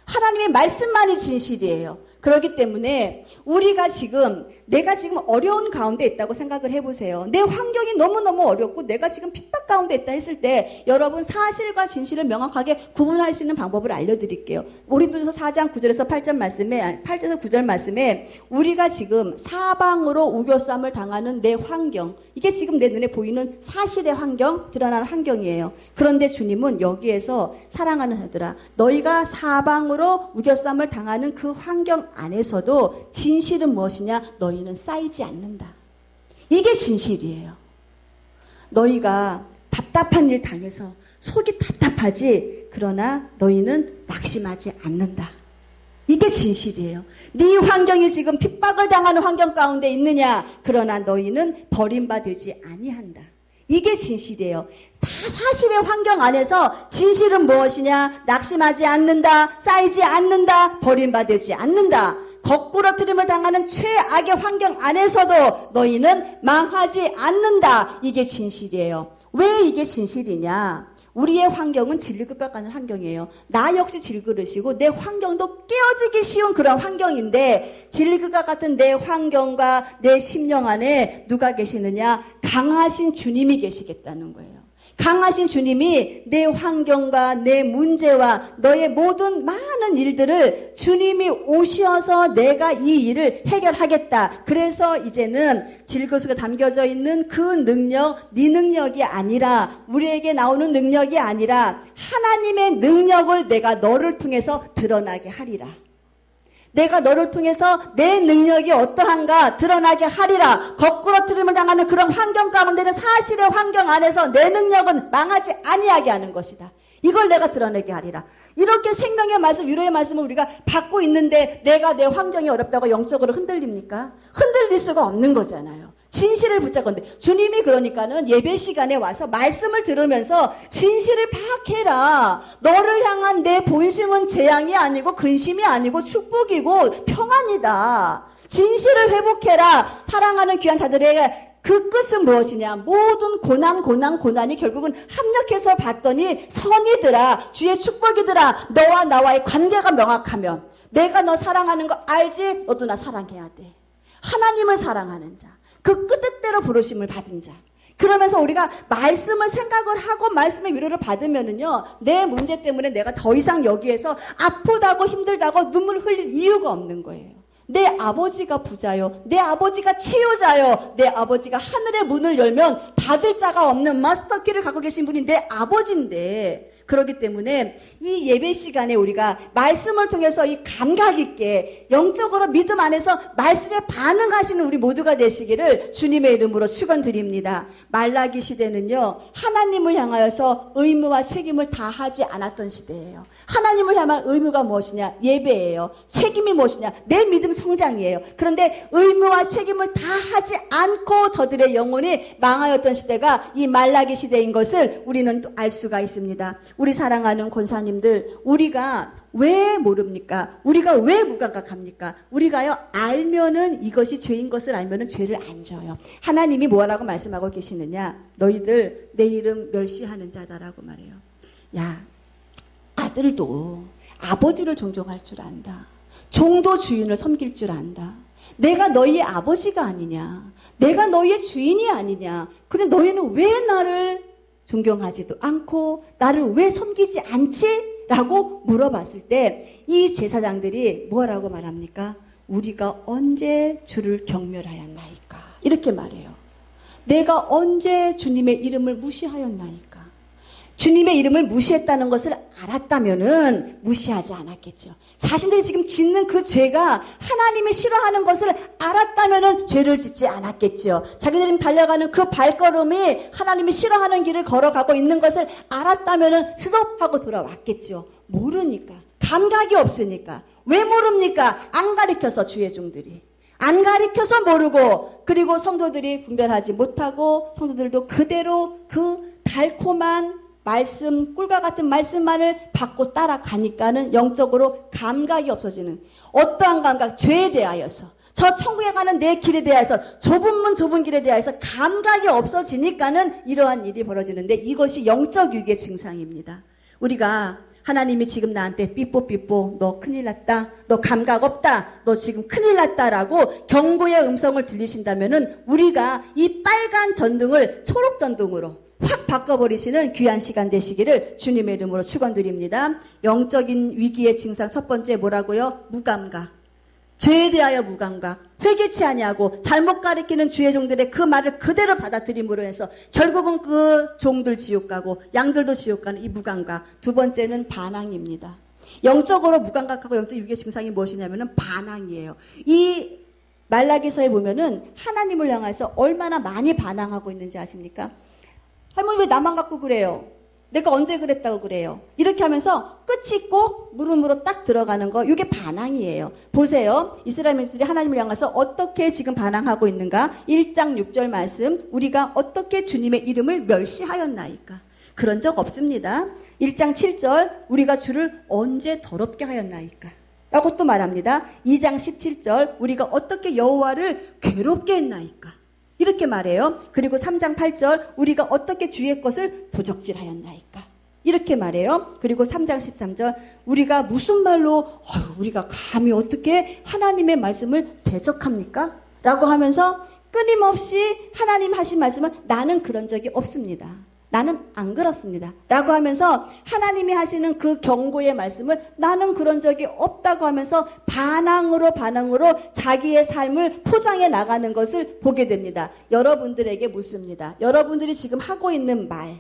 하나님의 말씀만이 진실이에요. 그렇기 때문에 우리가 지금 내가 지금 어려운 가운데 있다고 생각을 해보세요. 내 환경이 너무너무 어렵고 내가 지금 핍박 가운데 있다 했을 때 여러분 사실과 진실을 명확하게 구분할 수 있는 방법을 알려드릴게요. 고린도서 4장 9절에서 8절에서 9절 말씀에 우리가 지금 사방으로 우겨쌈을 당하는 내 환경, 이게 지금 내 눈에 보이는 사실의 환경, 드러나는 환경이에요. 그런데 주님은 여기에서 사랑하는 아들아, 너희가 사방으로 우겨쌈을 당하는 그 환경 안에서도 진실은 무엇이냐? 너희는 쌓이지 않는다. 이게 진실이에요. 너희가 답답한 일 당해서 속이 답답하지, 그러나 너희는 낙심하지 않는다. 이게 진실이에요. 네 환경이 지금 핍박을 당하는 환경 가운데 있느냐? 그러나 너희는 버림받지 아니한다. 이게 진실이에요. 다 사실의 환경 안에서 진실은 무엇이냐? 낙심하지 않는다, 쌓이지 않는다, 버림받지 않는다. 거꾸로 트림을 당하는 최악의 환경 안에서도 너희는 망하지 않는다. 이게 진실이에요. 왜 이게 진실이냐? 우리의 환경은 질그릇 가는 환경이에요. 나 역시 질그릇이고 내 환경도 깨어지기 쉬운 그런 환경인데 질그릇 같은 내 환경과 내 심령 안에 누가 계시느냐? 강하신 주님이 계시겠다는 거예요. 강하신 주님이 내 환경과 내 문제와 너의 모든 많은 일들을 주님이 오셔서 내가 이 일을 해결하겠다. 그래서 이제는 질그 속에 담겨져 있는 그 능력, 네 능력이 아니라 우리에게 나오는 능력이 아니라 하나님의 능력을 내가 너를 통해서 드러나게 하리라. 내가 너를 통해서 내 능력이 어떠한가 드러나게 하리라. 거꾸로 트림을 당하는 그런 환경 가운데는 사실의 환경 안에서 내 능력은 망하지 아니하게 하는 것이다. 이걸 내가 드러내게 하리라. 이렇게 생명의 말씀, 위로의 말씀을 우리가 받고 있는데 내가 내 환경이 어렵다고 영적으로 흔들립니까? 흔들릴 수가 없는 거잖아요. 진실을 붙잡건데 주님이 그러니까는 예배 시간에 와서 말씀을 들으면서 진실을 파악해라. 너를 향한 내 본심은 재앙이 아니고 근심이 아니고 축복이고 평안이다. 진실을 회복해라. 사랑하는 귀한 자들의 그 끝은 무엇이냐? 모든 고난이 결국은 합력해서 봤더니 선이더라. 주의 축복이더라. 너와 나와의 관계가 명확하면 내가 너 사랑하는 거 알지? 너도 나 사랑해야 돼. 하나님을 사랑하는 자. 그 뜻대로 부르심을 받은 자. 그러면서 우리가 말씀을 생각을 하고 말씀의 위로를 받으면은요, 내 문제 때문에 내가 더 이상 여기에서 아프다고 힘들다고 눈물 흘릴 이유가 없는 거예요. 내 아버지가 부자요. 내 아버지가 치유자요. 내 아버지가 하늘의 문을 열면 닫을 자가 없는 마스터키를 갖고 계신 분이 내 아버지인데, 그렇기 때문에 이 예배 시간에 우리가 말씀을 통해서 이 감각 있게 영적으로 믿음 안에서 말씀에 반응하시는 우리 모두가 되시기를 주님의 이름으로 축원드립니다. 말라기 시대는요, 하나님을 향하여서 의무와 책임을 다하지 않았던 시대예요. 하나님을 향한 의무가 무엇이냐? 예배예요. 책임이 무엇이냐? 내 믿음 성장이에요. 그런데 의무와 책임을 다하지 않고 저들의 영혼이 망하였던 시대가 이 말라기 시대인 것을 우리는 또 알 수가 있습니다. 우리 사랑하는 권사님들, 우리가 왜 모릅니까? 우리가 왜 무감각합니까? 우리가요, 알면은 이것이 죄인 것을 알면은 죄를 안 져요. 하나님이 뭐라고 말씀하고 계시느냐? 너희들 내 이름 멸시하는 자다라고 말해요. 야, 아들도 아버지를 존경할 줄 안다. 종도 주인을 섬길 줄 안다. 내가 너희의 아버지가 아니냐? 내가 너희의 주인이 아니냐? 근데 너희는 왜 나를 존경하지도 않고 나를 왜 섬기지 않지? 라고 물어봤을 때 이 제사장들이 뭐라고 말합니까? 우리가 언제 주를 경멸하였나이까? 이렇게 말해요. 내가 언제 주님의 이름을 무시하였나이까? 주님의 이름을 무시했다는 것을 알았다면은 무시하지 않았겠죠. 자신들이 지금 짓는 그 죄가 하나님이 싫어하는 것을 알았다면은 죄를 짓지 않았겠죠. 자기들이 달려가는 그 발걸음이 하나님이 싫어하는 길을 걸어가고 있는 것을 알았다면은 스톱하고 돌아왔겠죠. 모르니까. 감각이 없으니까. 왜 모릅니까? 안 가르쳐서 주의 종들이. 안 가르쳐서 모르고, 그리고 성도들이 분별하지 못하고 성도들도 그대로 그 달콤한 말씀, 꿀과 같은 말씀만을 받고 따라가니까는 영적으로 감각이 없어지는, 어떠한 감각? 죄에 대하여서, 저 천국에 가는 내 길에 대하여서, 좁은 문 좁은 길에 대하여서 감각이 없어지니까는 이러한 일이 벌어지는데, 이것이 영적 위기의 증상입니다. 우리가 하나님이 지금 나한테 삐뽀삐뽀 너 큰일 났다, 너 감각 없다, 너 지금 큰일 났다라고 경고의 음성을 들리신다면은 우리가 이 빨간 전등을 초록 전등으로 확 바꿔버리시는 귀한 시간 되시기를 주님의 이름으로 축원드립니다. 영적인 위기의 증상 첫 번째 뭐라고요? 무감각. 죄에 대하여 무감각. 회개치 아니하고 잘못 가리키는 주의 종들의 그 말을 그대로 받아들임으로 해서 결국은 그 종들 지옥 가고 양들도 지옥 가는 이 무감각. 두 번째는 반항입니다. 영적으로 무감각하고 영적 위기의 증상이 무엇이냐면은 반항이에요. 이 말라기서에 보면은 하나님을 향해서 얼마나 많이 반항하고 있는지 아십니까? 할머니 왜 나만 갖고 그래요? 내가 언제 그랬다고 그래요? 이렇게 하면서 끝이 있고 물음으로 딱 들어가는 거, 이게 반항이에요. 보세요. 이스라엘민들이 하나님을 향해서 어떻게 지금 반항하고 있는가? 1장 6절 말씀, 우리가 어떻게 주님의 이름을 멸시하였나이까? 그런 적 없습니다. 1장 7절, 우리가 주를 언제 더럽게 하였나이까? 라고 또 말합니다. 2장 17절, 우리가 어떻게 여호와를 괴롭게 했나이까? 이렇게 말해요. 그리고 3장 8절, 우리가 어떻게 주의 것을 도적질하였나이까? 이렇게 말해요. 그리고 3장 13절, 우리가 무슨 말로 우리가 감히 어떻게 하나님의 말씀을 대적합니까? 라고 하면서 끊임없이 하나님 하신 말씀은 나는 그런 적이 없습니다. 나는 안 그렇습니다. 라고 하면서 하나님이 하시는 그 경고의 말씀을 나는 그런 적이 없다고 하면서 반항으로 자기의 삶을 포장해 나가는 것을 보게 됩니다. 여러분들에게 묻습니다. 여러분들이 지금 하고 있는 말,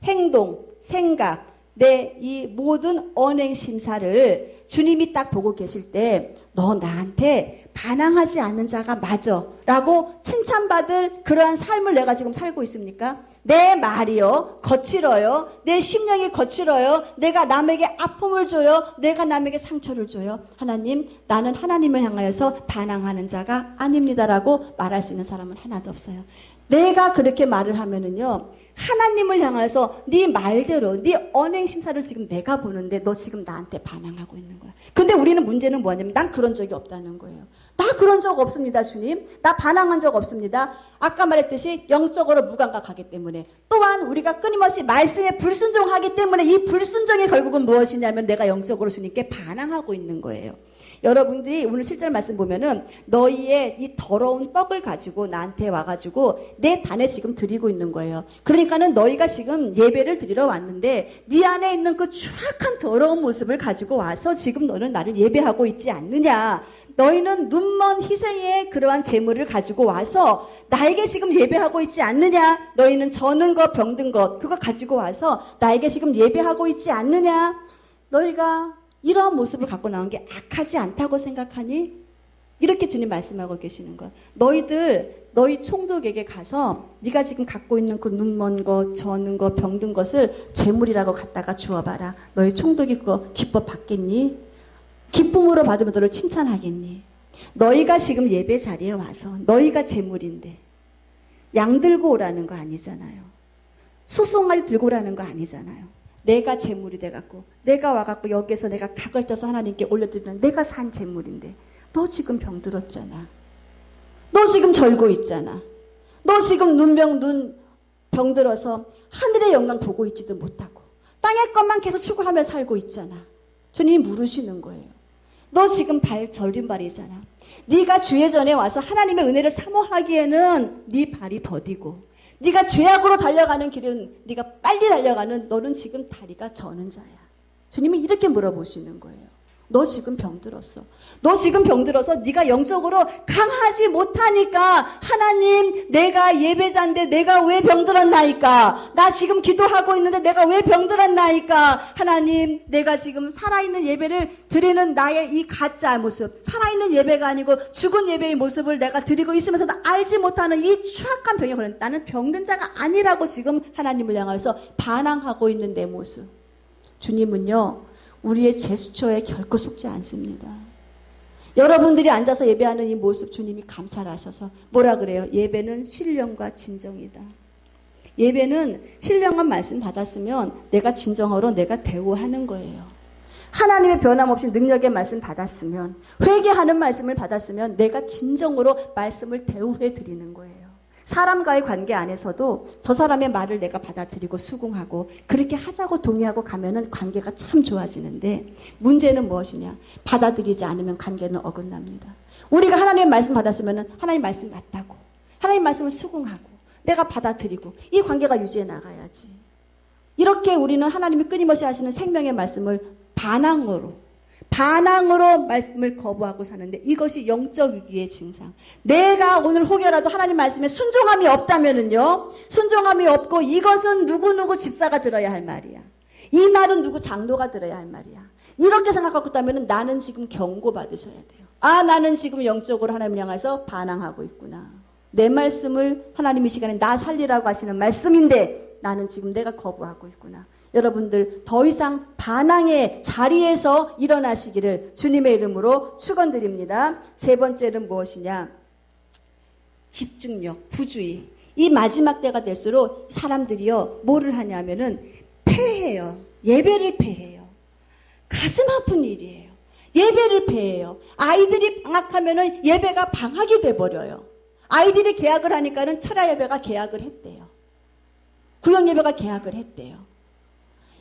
행동, 생각, 내 이 모든 언행 심사를 주님이 딱 보고 계실 때 너 나한테 반항하지 않는 자가 맞아 라고 칭찬받을 그러한 삶을 내가 지금 살고 있습니까? 내 말이요, 거칠어요. 내 심령이 거칠어요. 내가 남에게 아픔을 줘요. 내가 남에게 상처를 줘요. 하나님, 나는 하나님을 향하여서 반항하는 자가 아닙니다라고 말할 수 있는 사람은 하나도 없어요. 내가 그렇게 말을 하면은요, 하나님을 향해서 네 말대로 네 언행 심사를 지금 내가 보는데 너 지금 나한테 반항하고 있는 거야. 근데 우리는 문제는 뭐냐면 난 그런 적이 없다는 거예요. 나 그런 적 없습니다, 주님. 나 반항한 적 없습니다. 아까 말했듯이 영적으로 무감각하기 때문에, 또한 우리가 끊임없이 말씀에 불순종하기 때문에 이 불순종의 결국은 무엇이냐면 내가 영적으로 주님께 반항하고 있는 거예요. 여러분들이 오늘 7절 말씀 보면은 너희의 이 더러운 떡을 가지고 나한테 와가지고 내 단에 지금 드리고 있는 거예요. 그러니까는 너희가 지금 예배를 드리러 왔는데 네 안에 있는 그 추악한 더러운 모습을 가지고 와서 지금 너는 나를 예배하고 있지 않느냐. 너희는 눈먼 희생의 그러한 재물을 가지고 와서 나에게 지금 예배하고 있지 않느냐. 너희는 저는 것 병든 것 그거 가지고 와서 나에게 지금 예배하고 있지 않느냐. 너희가 이러한 모습을 갖고 나온 게 악하지 않다고 생각하니? 이렇게 주님 말씀하고 계시는 거야. 너희 총독에게 가서 네가 지금 갖고 있는 그 눈먼 것, 저는 것, 병든 것을 재물이라고 갖다가 주어봐라. 너희 총독이 그거 기뻐 받겠니? 기쁨으로 받으면 너를 칭찬하겠니? 너희가 지금 예배 자리에 와서 너희가 재물인데 양 들고 오라는 거 아니잖아요. 숫송아리 들고 오라는 거 아니잖아요. 내가 재물이 돼갖고 내가 와갖고 여기에서 내가 각을 떠서 하나님께 올려드리는 내가 산 재물인데 너 지금 병들었잖아. 너 지금 절고 있잖아. 너 지금 눈 병들어서 하늘의 영광 보고 있지도 못하고 땅의 것만 계속 추구하며 살고 있잖아. 주님이 물으시는 거예요. 너 지금 발 절린 발이잖아. 네가 주의 전에 와서 하나님의 은혜를 사모하기에는 네 발이 더디고 네가 죄악으로 달려가는 길은 네가 빨리 달려가는 너는 지금 다리가 저는 자야. 주님이 이렇게 물어보시는 거예요. 너 지금 병들었어. 너 지금 병들어서 네가 영적으로 강하지 못하니까 하나님 내가 예배자인데 내가 왜 병들었나이까. 나 지금 기도하고 있는데 내가 왜 병들었나이까. 하나님 내가 지금 살아있는 예배를 드리는 나의 이 가짜 모습, 살아있는 예배가 아니고 죽은 예배의 모습을 내가 드리고 있으면서도 알지 못하는 이 추악한 병에 걸린 나는 병든 자가 아니라고 지금 하나님을 향해서 반항하고 있는 내 모습. 주님은요 우리의 제스처에 결코 속지 않습니다. 여러분들이 앉아서 예배하는 이 모습 주님이 감사를 하셔서 뭐라 그래요? 예배는 신령과 진정이다. 예배는 신령한 말씀 받았으면 내가 진정으로 내가 대우하는 거예요. 하나님의 변함없이 능력의 말씀 받았으면 회개하는 말씀을 받았으면 내가 진정으로 말씀을 대우해 드리는 거예요. 사람과의 관계 안에서도 저 사람의 말을 내가 받아들이고 수긍하고 그렇게 하자고 동의하고 가면은 관계가 참 좋아지는데 문제는 무엇이냐? 받아들이지 않으면 관계는 어긋납니다. 우리가 하나님의 말씀 받았으면은 하나님 말씀 맞다고 하나님 말씀을 수긍하고 내가 받아들이고 이 관계가 유지해 나가야지. 이렇게 우리는 하나님이 끊임없이 하시는 생명의 말씀을 반항으로 말씀을 거부하고 사는데 이것이 영적 위기의 증상. 내가 오늘 혹여라도 하나님 말씀에 순종함이 없다면은요. 순종함이 없고 이것은 누구 집사가 들어야 할 말이야. 이 말은 누구 장로가 들어야 할 말이야. 이렇게 생각하고 있다면은 나는 지금 경고받으셔야 돼요. 아, 나는 지금 영적으로 하나님을 향해서 반항하고 있구나. 내 말씀을 하나님 이 시간에 나 살리라고 하시는 말씀인데 나는 지금 내가 거부하고 있구나. 여러분들 더 이상 반항의 자리에서 일어나시기를 주님의 이름으로 축원드립니다. 세 번째는 무엇이냐? 집중력, 부주의. 이 마지막 때가 될수록 사람들이요 뭐를 하냐면은 패해요. 예배를 패해요. 가슴 아픈 일이에요. 예배를 패해요. 아이들이 방학하면은 예배가 방학이 돼버려요. 아이들이 개학을 하니까는 철야 예배가 개학을 했대요. 구역 예배가 개학을 했대요.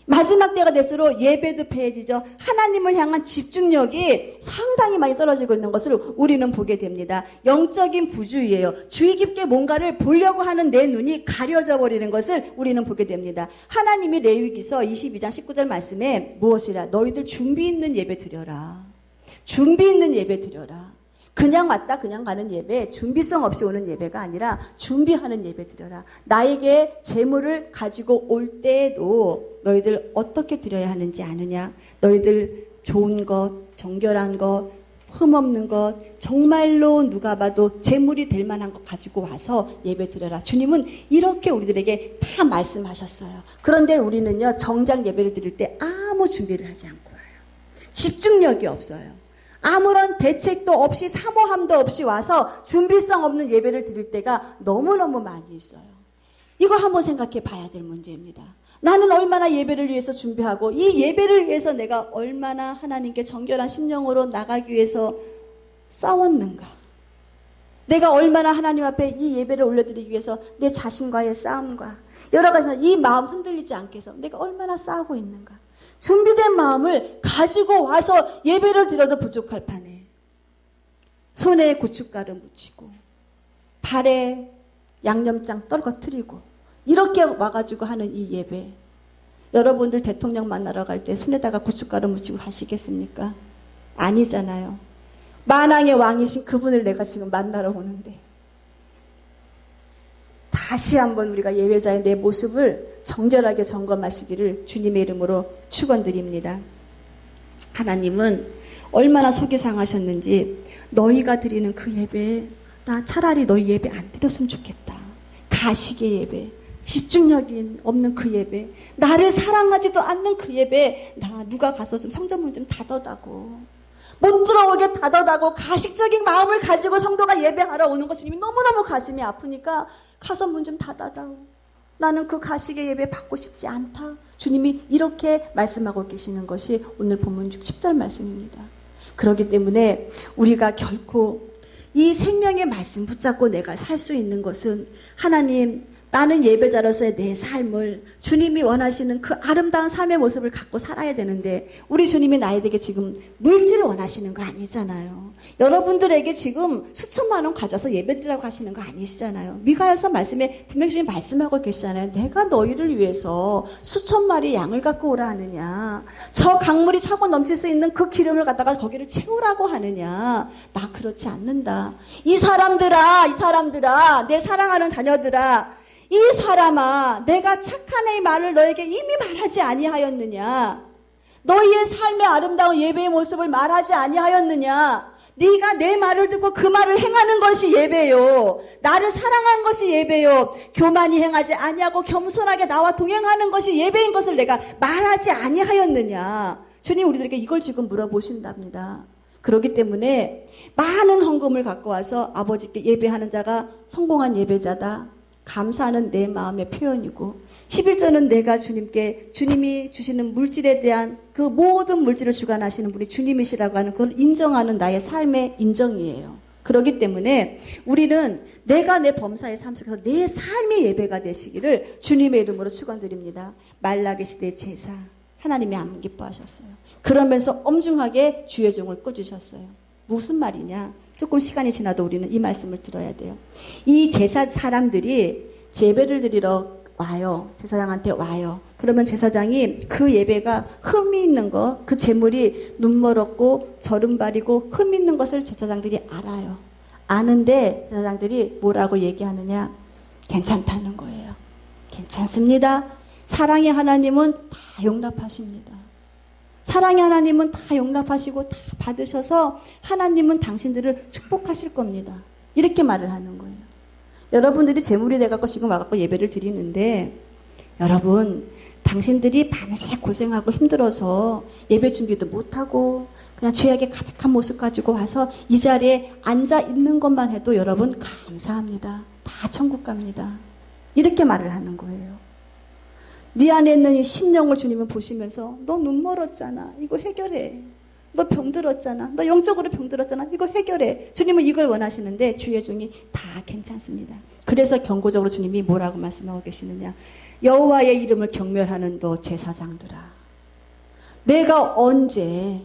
마지막 때가 될수록 예배도 패해지죠. 하나님을 향한 집중력이 상당히 많이 떨어지고 있는 것을 우리는 보게 됩니다. 영적인 부주의예요. 주의 깊게 뭔가를 보려고 하는 내 눈이 가려져 버리는 것을 우리는 보게 됩니다. 하나님이 레위기서 22장 19절 말씀에 무엇이라? 너희들 준비 있는 예배 드려라. 준비 있는 예배 드려라. 그냥 왔다 그냥 가는 예배, 준비성 없이 오는 예배가 아니라 준비하는 예배 드려라. 나에게 재물을 가지고 올 때에도 너희들 어떻게 드려야 하는지 아느냐? 너희들 좋은 것, 정결한 것, 흠없는 것, 정말로 누가 봐도 재물이 될 만한 것 가지고 와서 예배 드려라. 주님은 이렇게 우리들에게 다 말씀하셨어요. 그런데 우리는요, 정작 예배를 드릴 때 아무 준비를 하지 않고 와요. 집중력이 없어요. 아무런 대책도 없이 사모함도 없이 와서 준비성 없는 예배를 드릴 때가 너무너무 많이 있어요. 이거 한번 생각해 봐야 될 문제입니다. 나는 얼마나 예배를 위해서 준비하고 이 예배를 위해서 내가 얼마나 하나님께 정결한 심령으로 나가기 위해서 싸웠는가. 내가 얼마나 하나님 앞에 이 예배를 올려드리기 위해서 내 자신과의 싸움과 여러 가지 이 마음 흔들리지 않게 해서 내가 얼마나 싸우고 있는가. 준비된 마음을 가지고 와서 예배를 드려도 부족할 판에 손에 고춧가루 묻히고 발에 양념장 떨궈뜨리고 이렇게 와가지고 하는 이 예배, 여러분들 대통령 만나러 갈 때 손에다가 고춧가루 묻히고 하시겠습니까? 아니잖아요. 만왕의 왕이신 그분을 내가 지금 만나러 오는데 다시 한번 우리가 예배자의 내 모습을 정결하게 점검하시기를 주님의 이름으로 축원드립니다. 하나님은 얼마나 속이 상하셨는지 너희가 드리는 그 예배, 나 차라리 너희 예배 안 드렸으면 좋겠다. 가식의 예배, 집중력이 없는 그 예배, 나를 사랑하지도 않는 그 예배, 나 누가 가서 좀 성전문 좀 닫아다고, 못 들어오게 닫아다고 가식적인 마음을 가지고 성도가 예배하러 오는 것 주님이 너무너무 가슴이 아프니까 가서 문 좀 닫아다오. 나는 그 가식의 예배 받고 싶지 않다. 주님이 이렇게 말씀하고 계시는 것이 오늘 본문 10절 말씀입니다. 그렇기 때문에 우리가 결코 이 생명의 말씀 붙잡고 내가 살 수 있는 것은 하나님, 나는 예배자로서의 내 삶을 주님이 원하시는 그 아름다운 삶의 모습을 갖고 살아야 되는데 우리 주님이 나에게 지금 물질을 원하시는 거 아니잖아요. 여러분들에게 지금 수천만 원 가져서 예배드리라고 하시는 거 아니시잖아요. 미가야서 말씀에 분명히 주님 말씀하고 계시잖아요. 내가 너희를 위해서 수천 마리 양을 갖고 오라 하느냐, 저 강물이 차고 넘칠 수 있는 그 기름을 갖다가 거기를 채우라고 하느냐. 나 그렇지 않는다. 이 사람들아, 내 사랑하는 자녀들아, 이 사람아, 내가 착한 의 말을 너에게 이미 말하지 아니하였느냐? 너희의 삶의 아름다운 예배의 모습을 말하지 아니하였느냐? 네가 내 말을 듣고 그 말을 행하는 것이 예배요. 나를 사랑한 것이 예배요. 교만이 행하지 아니하고 겸손하게 나와 동행하는 것이 예배인 것을 내가 말하지 아니하였느냐? 주님 우리들에게 이걸 지금 물어보신답니다. 그렇기 때문에 많은 헌금을 갖고 와서 아버지께 예배하는 자가 성공한 예배자다. 감사하는 내 마음의 표현이고 11조는 내가 주님께 주님이 주시는 물질에 대한 그 모든 물질을 주관하시는 분이 주님이시라고 하는 그걸 인정하는 나의 삶의 인정이에요. 그렇기 때문에 우리는 내가 내 범사의 삶 속에서 내 삶의 예배가 되시기를 주님의 이름으로 축원드립니다. 말라기 시대 제사 하나님이 안 기뻐하셨어요. 그러면서 엄중하게 주의 종을 꽂으셨어요. 무슨 말이냐? 조금 시간이 지나도 우리는 이 말씀을 들어야 돼요. 이 제사 사람들이 예배를 드리러 와요. 제사장한테 와요. 그러면 제사장이 그 예배가 흠이 있는 거, 그 제물이 눈멀었고 저른발이고 흠 있는 것을 제사장들이 알아요. 아는데 제사장들이 뭐라고 얘기하느냐? 괜찮다는 거예요. 괜찮습니다. 사랑의 하나님은 다 용납하십니다. 사랑의 하나님은 다 용납하시고 다 받으셔서 하나님은 당신들을 축복하실 겁니다. 이렇게 말을 하는 거예요. 여러분들이 재물이 돼갖고 지금 와갖고 예배를 드리는데 여러분 당신들이 밤새 고생하고 힘들어서 예배 준비도 못하고 그냥 죄악에 가득한 모습 가지고 와서 이 자리에 앉아 있는 것만 해도 여러분 감사합니다. 다 천국 갑니다. 이렇게 말을 하는 거예요. 네 안에 있는 이 심령을 주님은 보시면서 너 눈 멀었잖아. 이거 해결해. 너 병들었잖아. 너 영적으로 병들었잖아. 이거 해결해. 주님은 이걸 원하시는데 주의 종이 다 괜찮습니다. 그래서 경고적으로 주님이 뭐라고 말씀하고 계시느냐. 여호와의 이름을 경멸하는 너 제사장들아. 내가 언제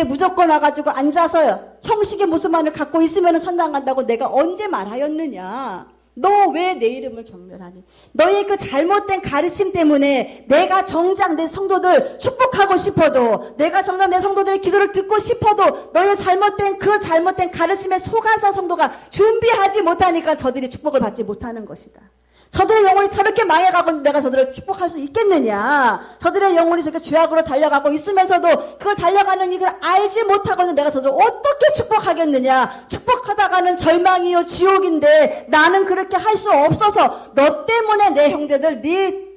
무조건 와가지고 앉아서 형식의 모습만을 갖고 있으면 천당 간다고 내가 언제 말하였느냐. 너 왜 내 이름을 경멸하니? 너의 그 잘못된 가르침 때문에 내가 정작 내 성도들 축복하고 싶어도 내가 정작 내 성도들의 기도를 듣고 싶어도 너의 잘못된 가르침에 속아서 성도가 준비하지 못하니까 저들이 축복을 받지 못하는 것이다. 저들의 영혼이 저렇게 망해가고 내가 저들을 축복할 수 있겠느냐. 저들의 영혼이 저렇게 죄악으로 달려가고 있으면서도 그걸 달려가는 이걸 알지 못하고는 내가 저들을 어떻게 축복하겠느냐. 축복하다가는 절망이요 지옥인데 나는 그렇게 할 수 없어서 너 때문에 내 형제들 네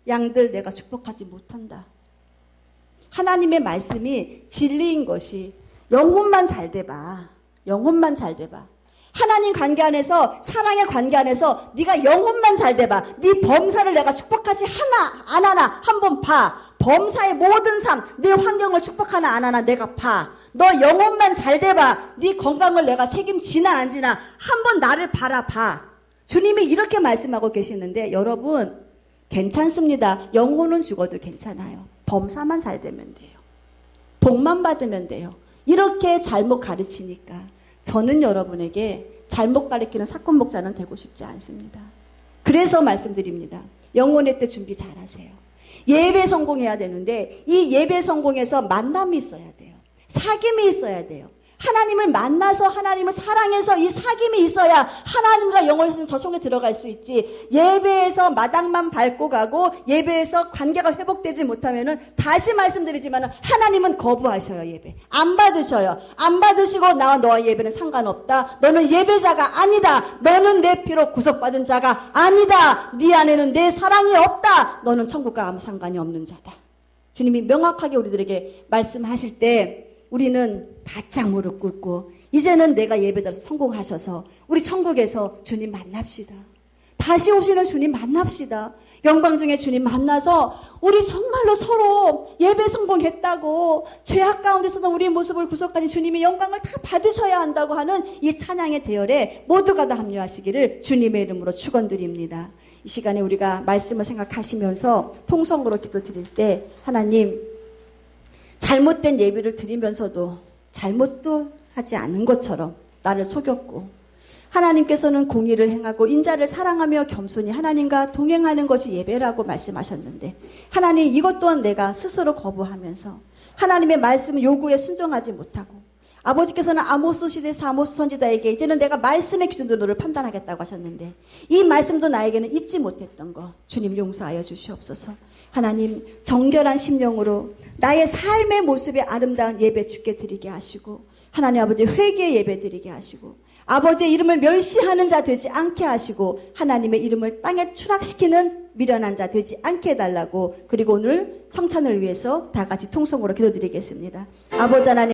양들 내가 축복하지 못한다. 하나님의 말씀이 진리인 것이 영혼만 잘 돼봐. 영혼만 잘 돼봐. 하나님 관계 안에서 사랑의 관계 안에서 네가 영혼만 잘 돼봐. 네 범사를 내가 축복하지 하나 안 하나 한번 봐. 범사의 모든 삶, 네 환경을 축복하나 안 하나 내가 봐. 너 영혼만 잘 돼봐. 네 건강을 내가 책임지나 안 지나 한번 나를 바라봐. 주님이 이렇게 말씀하고 계시는데 여러분 괜찮습니다. 영혼은 죽어도 괜찮아요. 범사만 잘 되면 돼요. 복만 받으면 돼요. 이렇게 잘못 가르치니까 저는 여러분에게 잘못 가르치는 사건 목자는 되고 싶지 않습니다. 그래서 말씀드립니다. 영혼의 때 준비 잘하세요. 예배 성공해야 되는데 이 예배 성공에서 만남이 있어야 돼요. 사귐이 있어야 돼요. 하나님을 만나서 하나님을 사랑해서 이 사귐이 있어야 하나님과 영혼에서는 저 속에 들어갈 수 있지. 예배에서 마당만 밟고 가고 예배에서 관계가 회복되지 못하면은 다시 말씀드리지만 하나님은 거부하셔요. 예배 안 받으셔요. 안 받으시고 나와 너와 예배는 상관없다. 너는 예배자가 아니다. 너는 내 피로 구속받은 자가 아니다. 네 안에는 내 사랑이 없다. 너는 천국과 아무 상관이 없는 자다. 주님이 명확하게 우리들에게 말씀하실 때 우리는 바짝 무릎 꿇고 이제는 내가 예배자로 성공하셔서 우리 천국에서 주님 만납시다. 다시 오시는 주님 만납시다. 영광 중에 주님 만나서 우리 정말로 서로 예배 성공했다고 죄악 가운데서도 우리의 모습을 구속하신 주님의 영광을 다 받으셔야 한다고 하는 이 찬양의 대열에 모두가 다 합류하시기를 주님의 이름으로 축원드립니다. 이 시간에 우리가 말씀을 생각하시면서 통성으로 기도드릴 때 하나님 잘못된 예배를 드리면서도 잘못도 하지 않은 것처럼 나를 속였고 하나님께서는 공의를 행하고 인자를 사랑하며 겸손히 하나님과 동행하는 것이 예배라고 말씀하셨는데 하나님 이것 또한 내가 스스로 거부하면서 하나님의 말씀 요구에 순종하지 못하고 아버지께서는 아모스 시대에서 아모스 선지자에게 이제는 내가 말씀의 기준으로 너를 판단하겠다고 하셨는데 이 말씀도 나에게는 잊지 못했던 거 주님 용서하여 주시옵소서. 하나님 정결한 심령으로 나의 삶의 모습의 아름다운 예배 주께 드리게 하시고 하나님 아버지 회개의 예배 드리게 하시고 아버지의 이름을 멸시하는 자 되지 않게 하시고 하나님의 이름을 땅에 추락시키는 미련한 자 되지 않게 해달라고 그리고 오늘 성찬을 위해서 다 같이 통성으로 기도드리겠습니다. 아버지 하나님